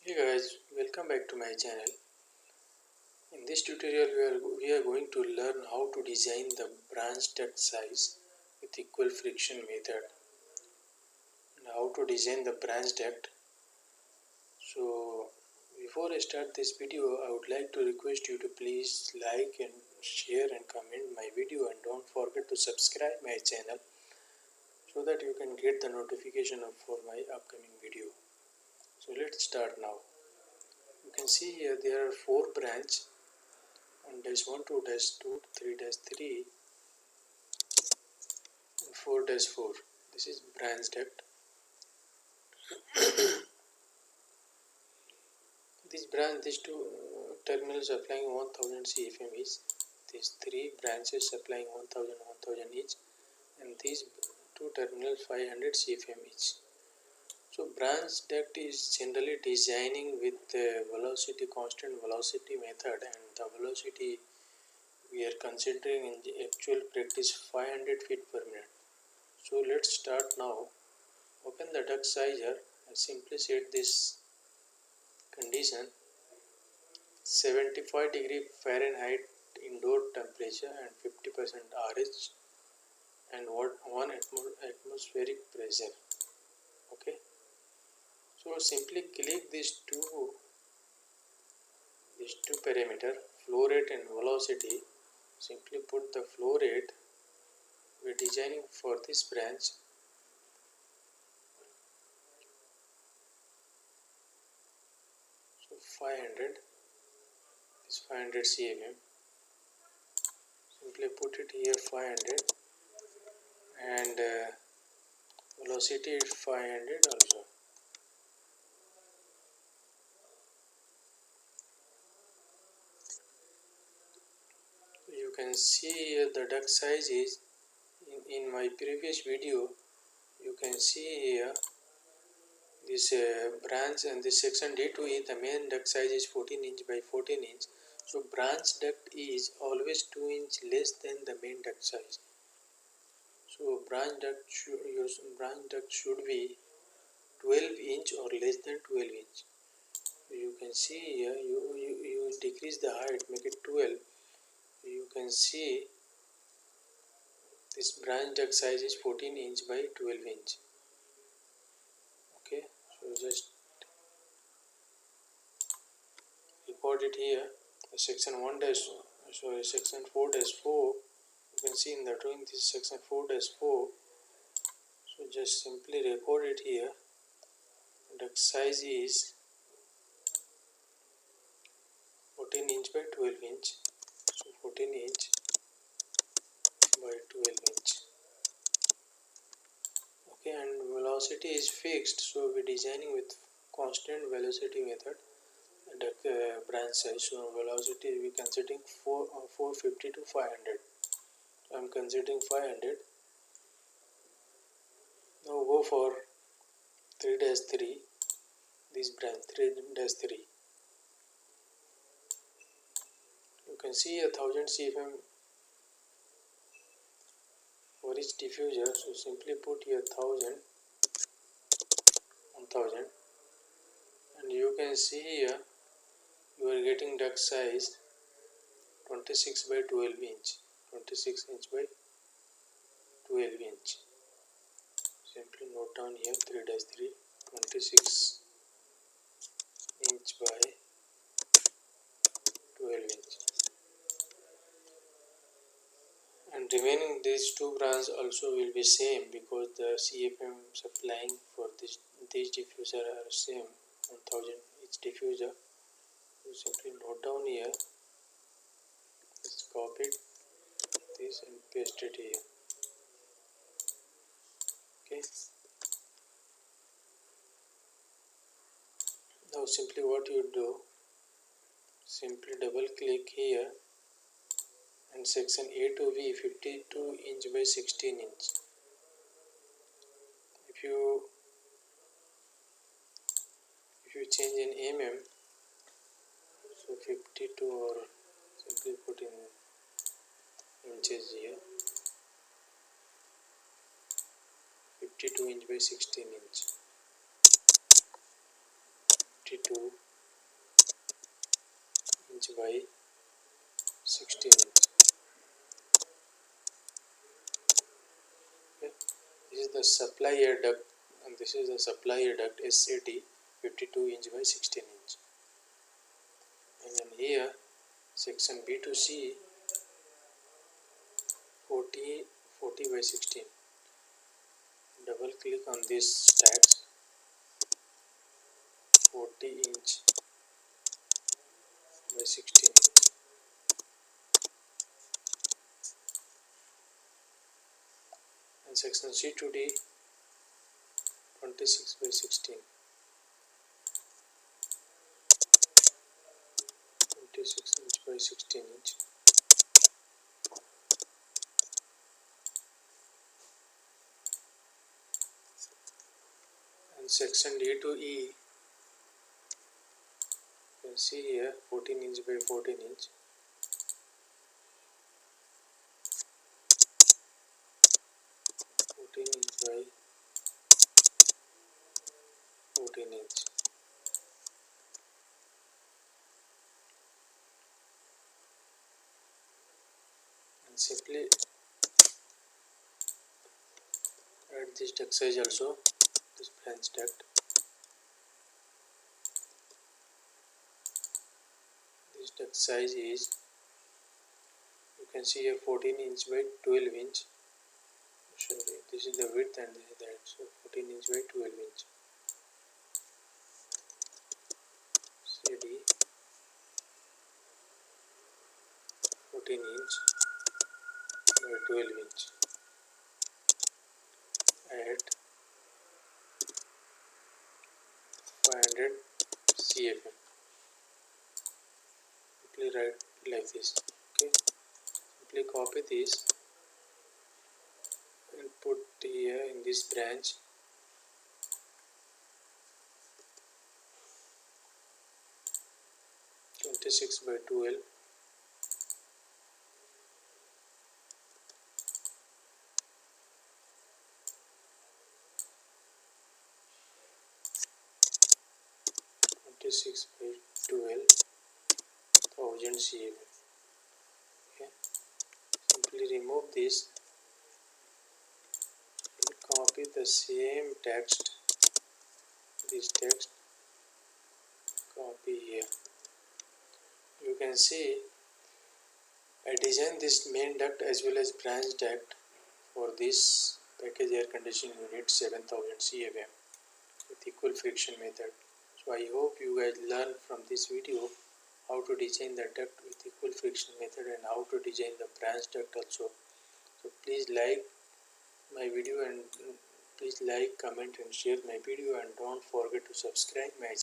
Hey guys, welcome back to my channel. In this tutorial we are going to learn how to design the branch duct size with equal friction method and how to design the branch duct. So before I start this video, I would like to request you to please like and share and comment my video, and don't forget to subscribe my channel so that you can get the notification for my upcoming video. So let's start now. You can see here there are 4 branches on dash 1, 2, dash 2, 3, dash 3 and 4, dash 4. This is branch duct. These two terminals supplying 1000 CFM each. These 3 branches supplying 1000 each, and these 2 terminals 500 CFM each. So branch duct is generally designing with the constant velocity method, and the velocity we are considering in the actual practice 500 feet per minute. So let's start now. Open the duct sizer and simply set this condition 75°F indoor temperature and 50% RH and 1 atmospheric pressure. Okay. So simply click these two parameter, flow rate and velocity. Simply put the flow rate we are designing for this branch. So 500 is 500 cm. Simply put it here 500, and velocity is 500 also. You can see the duct size is in my previous video. You can see here this branch and this section D2E, the main duct size is 14 inch by 14 inch. So branch duct is always 2 inch less than the main duct size. So branch duct should be 12 inch or less than 12 inch. You can see here, you decrease the height, make it 12. You can see this branch duct size is 14 inch by 12 inch. Okay, so just record it here. Section 4-4. You can see in the drawing this is section 4-4. So just simply record it here. Duct size is 14 inch by 12 inch. So 14 inch by 12 inch. Okay, and velocity is fixed, so we are designing with constant velocity method. Branch size, so velocity we considering 450 to 500. I am considering 500. Now go for 3-3. This branch 3-3. You can see 1000 CFM for each diffuser. So simply put here 1000, and you can see here you are getting duct size 26 by 12 inch. 26 inch by 12 inch. Simply note down here 3-3, 26 inch by 12 inch. And remaining these 2 branches also will be same, because the CFM supplying for these diffuser are same, 1000 each diffuser. You simply note down here, just copy this and paste it here. Okay. Now simply what you do, simply double click here and section A to V 52 inch by 16 inch. If you change in mm, so 52, or simply put in inches here, 52 inch by 16 inch. 52 inch by 16 inch. Okay. This is the supply air duct, and this is the supply air duct SAT 52 inch by 16 inch. And then here section B to C 40 by 16. Double click on this stacks 40 inch by 16 inch. And section C to D 26 by 16. 26 inch by 16 inch. And section D to E, you can see here 14 inch by 14 inch. 14 inch by 14 inch. And simply add this duct size also, this branch duct. This duct size is, you can see here 14 inch by 12 inch. Sorry, this is the width and this is that, so 14 inch by 12 inch. CD 14 inch by 12 inch at 500 cfm. Simply write like this. Okay, simply copy this and put here in this branch. (26 by 12) (26 by 12,000 cm). Okay. Simply remove this and copy the same text. This text copy here. You can see I designed this main duct as well as branch duct for this package air conditioning unit 7000 cfm with equal friction method. So I hope you guys learn from this video how to design the duct with equal friction method and how to design the branch duct also. So please like my video and please like, comment and share my video, and don't forget to subscribe my channel.